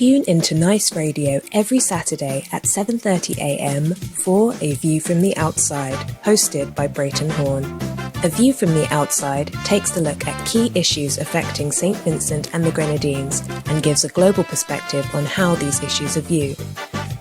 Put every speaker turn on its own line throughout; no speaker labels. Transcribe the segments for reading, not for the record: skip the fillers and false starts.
Tune into Nice Radio every Saturday at 7:30 a.m. for A View from the Outside, hosted by Brereton Horne. A View from the Outside takes a look at key issues affecting St. Vincent and the Grenadines and gives a global perspective on how these issues are viewed.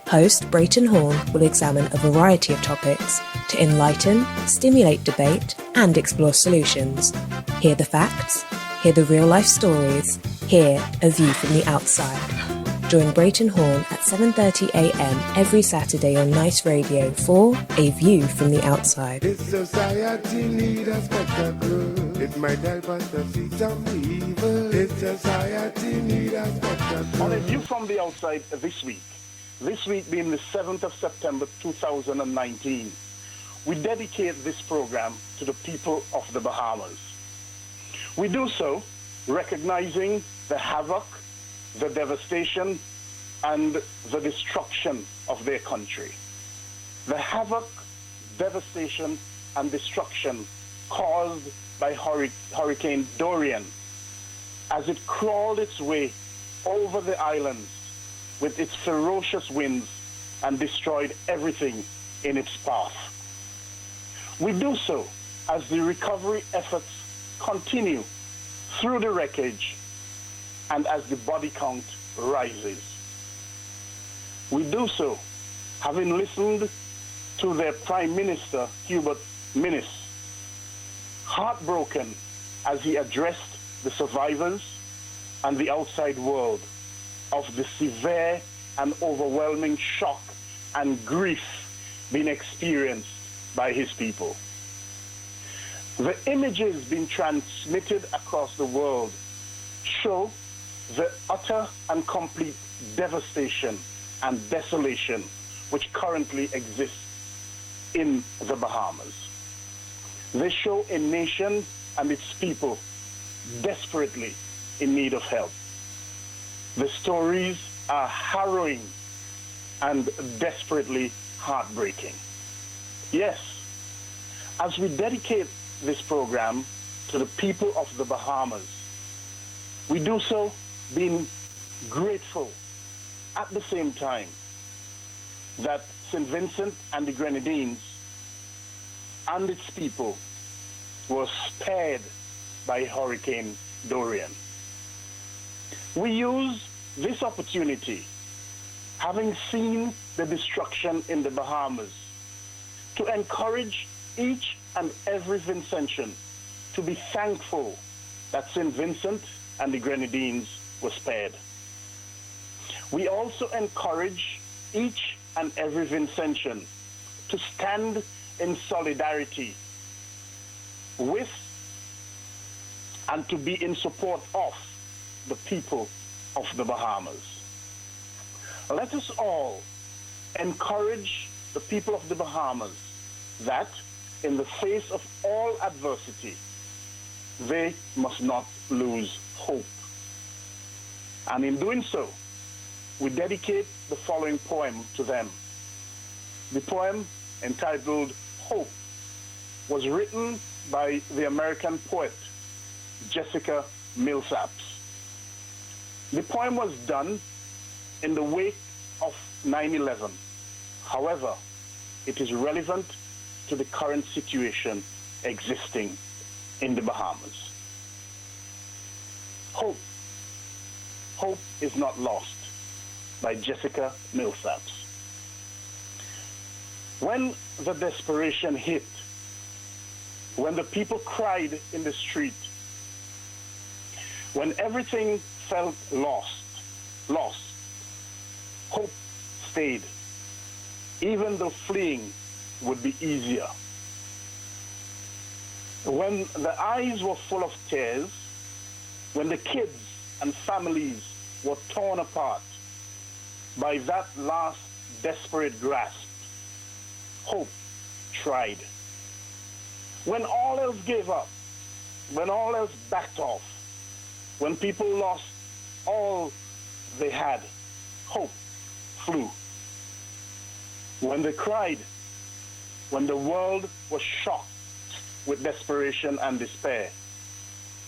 Host Brereton Horne will examine a variety of topics to enlighten, stimulate debate, and explore solutions. Hear the facts, hear the real-life stories, hear A View from the Outside. Join Brereton Horne at 7:30 a.m. every Saturday on Nice Radio for A View from the Outside.
This society need a spectacle. It might help us to see some evil. This society need a spectacle.
On A View from the Outside this week being the 7th of September 2019, we dedicate this program to the people of the Bahamas. We do so recognizing the havoc, the devastation, and the destruction of their country. The havoc, devastation, and destruction caused by Hurricane Dorian as it crawled its way over the islands with its ferocious winds and destroyed everything in its path. We do so as the recovery efforts continue through the wreckage and as the body count rises. We do so having listened to their Prime Minister, Hubert Minnis, heartbroken as he addressed the survivors and the outside world of the severe and overwhelming shock and grief being experienced by his people. The images being transmitted across the world show the utter and complete devastation and desolation which currently exists in the Bahamas. They show a nation and its people desperately in need of help. The stories are harrowing and desperately heartbreaking. Yes, as we dedicate this program to the people of the Bahamas, we do so being grateful at the same time that St. Vincent and the Grenadines and its people were spared by Hurricane Dorian. We use this opportunity, having seen the destruction in the Bahamas, to encourage each and every Vincentian to be thankful that St. Vincent and the Grenadines were spared. We also encourage each and every Vincentian to stand in solidarity with and to be in support of the people of the Bahamas. Let us all encourage the people of the Bahamas that in the face of all adversity, they must not lose hope. And in doing so, we dedicate the following poem to them. The poem, entitled Hope, was written by the American poet Jessica Millsaps. The poem was done in the wake of 9/11. However, it is relevant to the current situation existing in the Bahamas. Hope. Hope is not lost, by Jessica Millsaps. When the desperation hit, when the people cried in the street, when everything felt lost, hope stayed, even though fleeing would be easier. When the eyes were full of tears, when the kids and families were torn apart by that last desperate grasp, hope tried. When all else gave up, when all else backed off, when people lost all they had, hope flew. When they cried, when the world was shocked with desperation and despair,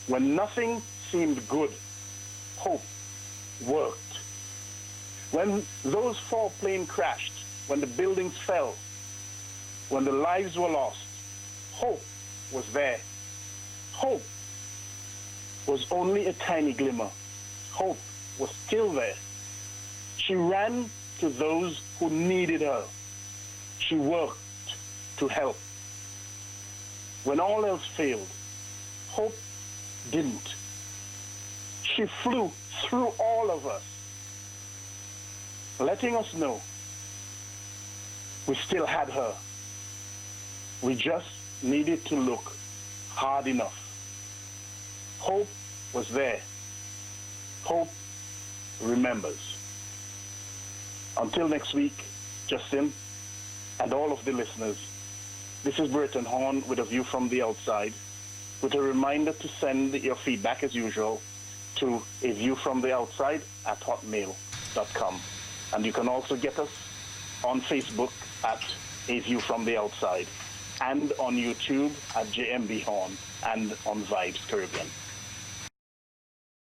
when nothing seemed good, hope worked. When those 4 planes crashed, when the buildings fell, when the lives were lost, hope was there. Hope was only a tiny glimmer. Hope was still there. She ran to those who needed her. She worked to help. When all else failed, hope didn't. She flew through all of us, letting us know we still had her. We just needed to look hard enough. Hope was there. Hope remembers. Until next week, Justin and all of the listeners, this is Brereton Horne with a view from the outside, with a reminder to send your feedback as usual to aviewfromtheoutside@hotmail.com. And you can also get us on Facebook at A View From The Outside and on YouTube at JMB Horne and on Vibes Caribbean.